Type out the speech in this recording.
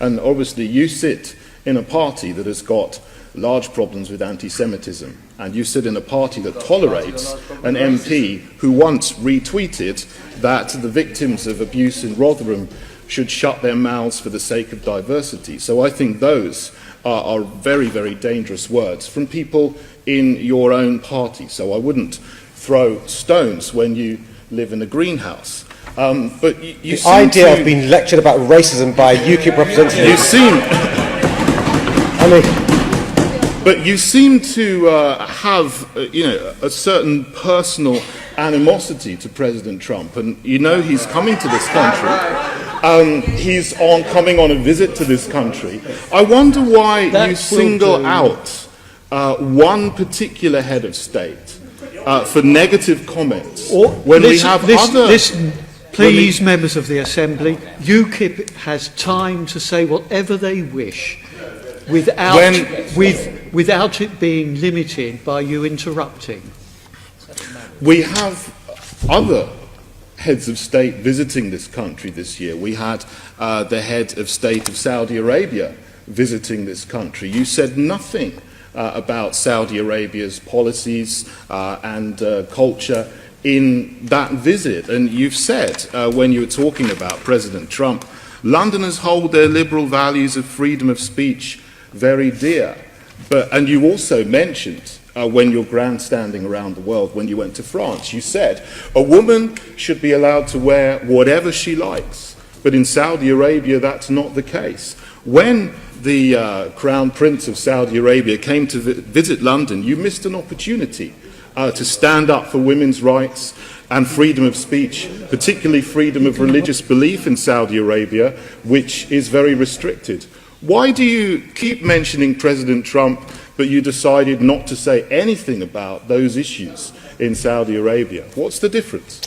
And obviously you sit in a party that has got large problems with anti-Semitism, and you sit in a party that tolerates an MP who once retweeted that the victims of abuse in Rotherham should shut their mouths for the sake of diversity. So I think those are very, very dangerous words from people in your own party. So I wouldn't throw stones when you live in a greenhouse. But you the idea of being lectured about racism by UKIP representatives. You seem, but you seem to have, a certain personal animosity to President Trump, and he's coming to this country. He's coming on a visit to this country. I wonder why you single out one particular head of state for negative comments when we have other. Listen, please, members of the Assembly, UKIP has time to say whatever they wish without it being limited by you interrupting. We have other heads of state visiting this country this year. We had the head of state of Saudi Arabia visiting this country. You said nothing about Saudi Arabia's policies and culture in that visit. And you've said, when you were talking about President Trump, Londoners hold their liberal values of freedom of speech very dear. And you also mentioned, when you're grandstanding around the world, when you went to France, you said a woman should be allowed to wear whatever she likes. But in Saudi Arabia, that's not the case. When the Crown Prince of Saudi Arabia came to visit London, you missed an opportunity to stand up for women's rights and freedom of speech, particularly freedom of religious belief in Saudi Arabia, which is very restricted. Why do you keep mentioning President Trump, but you decided not to say anything about those issues in Saudi Arabia? What's the difference?